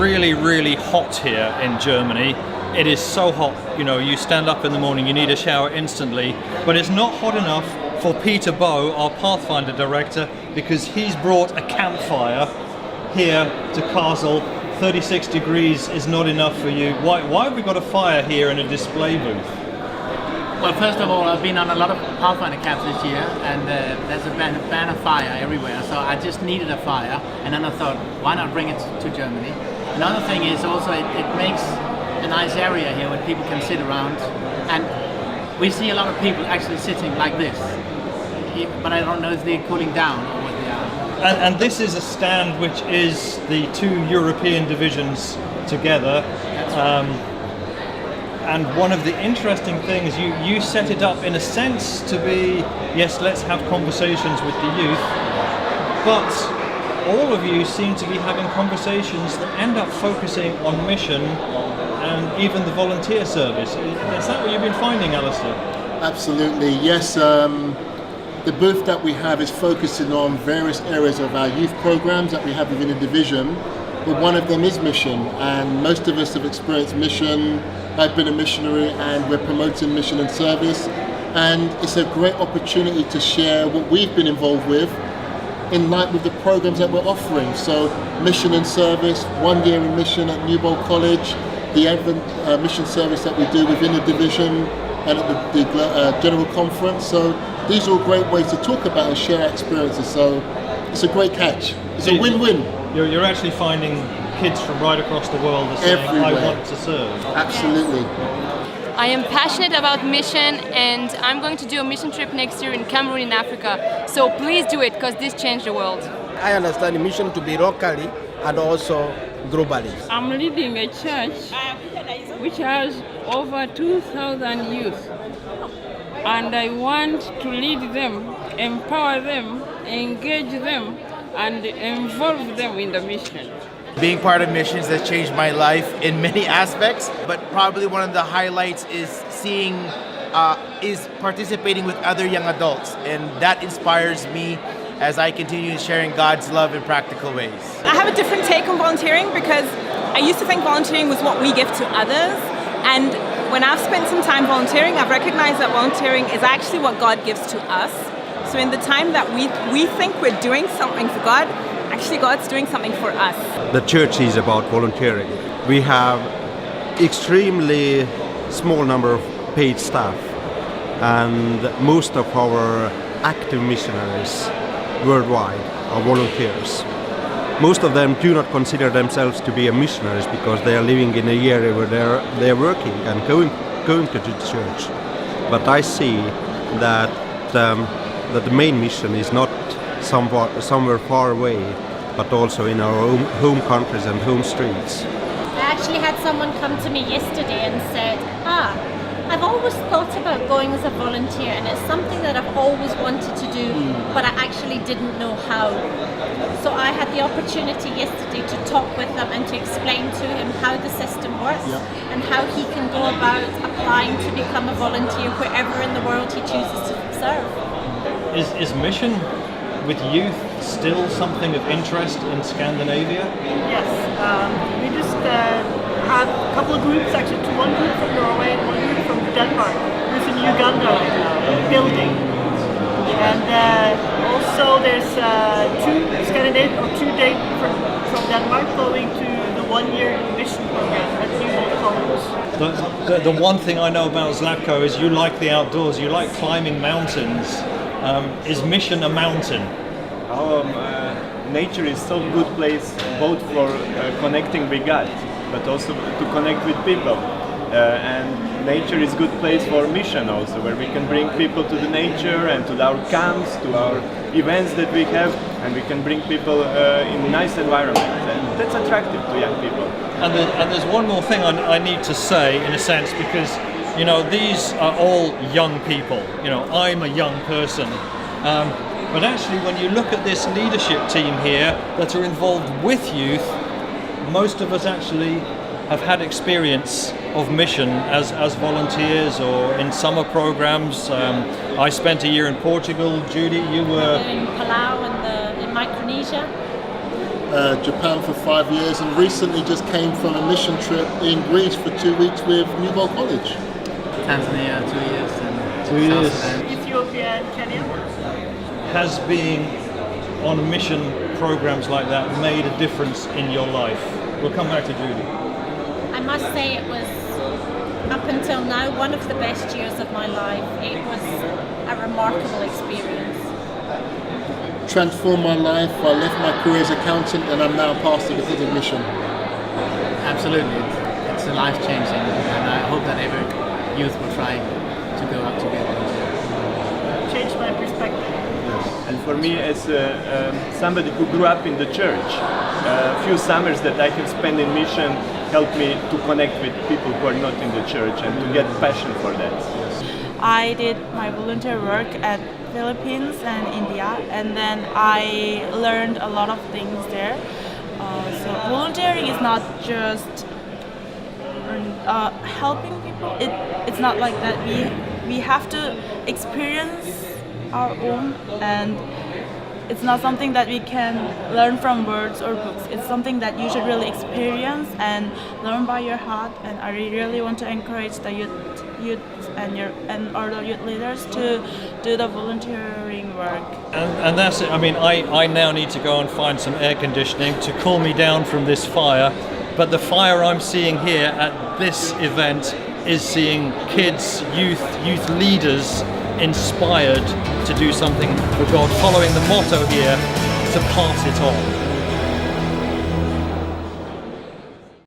really, really hot here in Germany. It is so hot, you know, you stand up in the morning, you need a shower instantly, but it's not hot enough for Peter Bow, our Pathfinder director, because he's brought a campfire here to Kassel. 36 degrees is not enough for you. Why have we got a fire here in a display booth? Well, first of all, I've been on a lot of Pathfinder camps this year, and there's a banner fire everywhere, so I just needed a fire, and then I thought, why not bring it to Germany? Another thing is also it makes a nice area here where people can sit around, and we see a lot of people actually sitting like this, but I don't know if they're cooling down or what they are. And this is a stand which is the two European divisions together. And one of the interesting things, you set it up in a sense to be, yes, let's have conversations with the youth, but all of you seem to be having conversations that end up focusing on mission and even the volunteer service. Is that what you've been finding, Alistair? Absolutely, yes. The booth that we have is focusing on various areas of our youth programs that we have within a division, but one of them is mission, and most of us have experienced mission. I've been a missionary, and we're promoting mission and service, and it's a great opportunity to share what we've been involved with in line with the programs that we're offering. So mission and service, 1 year in mission at Newbold College, the Advent mission service that we do within the division and at the General Conference. So these are all great ways to talk about and share our experiences. So it's a great catch. It's a win-win. You're actually finding kids from right across the world are saying, everywhere. I want to serve. Absolutely. I am passionate about mission, and I'm going to do a mission trip next year in Cameroon in Africa. So please do it, because this changed the world. I understand the mission to be locally and also globally. I'm leading a church which has over 2,000 youth, and I want to lead them, empower them, engage them, and involve them in the mission. Being part of missions has changed my life in many aspects, but probably one of the highlights is participating with other young adults, and that inspires me as I continue sharing God's love in practical ways. I have a different take on volunteering because I used to think volunteering was what we give to others, and when I've spent some time volunteering, I've recognized that volunteering is actually what God gives to us. So in the time that we think we're doing something for God, actually God's doing something for us. The church is about volunteering. We have extremely small number of paid staff, and most of our active missionaries worldwide are volunteers. Most of them do not consider themselves to be missionaries because they are living in a area where they are working and going to the church. But I see that the main mission is not somewhere far away, but also in our home countries and home streets. I actually had someone come to me yesterday and said, I've always thought about going as a volunteer, and it's something that I've always wanted to do, but I actually didn't know how. So I had the opportunity yesterday to talk with them and to explain to him how the system works and how he can go about applying to become a volunteer wherever in the world he chooses to serve. Is mission with youth still something of interest in Scandinavia? Yes, we just had a couple of groups, actually one group from Norway and one group from Denmark, who's in Uganda right now, building. And also there's two days from Denmark going to the 1 year mission program at Newbold College. The one thing I know about Zlatko is you like the outdoors, you like climbing mountains. Is mission a mountain? Nature is so good place both for connecting with God, but also to connect with people. And nature is good place for mission also, where we can bring people to the nature and to our camps, to our events that we have, and we can bring people in nice environment, and that's attractive to young people. And there's one more thing I need to say, in a sense, because you know these are all young people. You know, I'm a young person. But actually, when you look at this leadership team here that are involved with youth, most of us actually have had experience of mission as volunteers or in summer programs. I spent a year in Portugal. Judy, you were in Palau and in Micronesia. Japan for 5 years, and recently just came from a mission trip in Greece for 2 weeks with Newbold College. Tanzania 2 years and 2 years. South Sudan. Ethiopia and Kenya. Has being on mission programs like that made a difference in your life? We'll come back to Judy. I must say it was, up until now, one of the best years of my life. It was a remarkable experience. Transformed my life. I left my career as accountant and I'm now a pastor because of mission. Absolutely, it's a life changing, and I hope that every youth will try to go out together. Changed my perspective. And for me, as somebody who grew up in the church, a few summers that I have spent in mission helped me to connect with people who are not in the church and to get passion for that. I did my volunteer work at Philippines and India, and then I learned a lot of things there. So volunteering is not just helping people. It's not like that. We have to experience our own, and it's not something that we can learn from words or books. It's something that you should really experience and learn by your heart. And I really want to encourage the youth and other youth leaders to do the volunteering work. And that's it. I mean, I now need to go and find some air conditioning to cool me down from this fire. But the fire I'm seeing here at this event is seeing kids, youth leaders inspired to do something for God, following the motto here, to pass it on.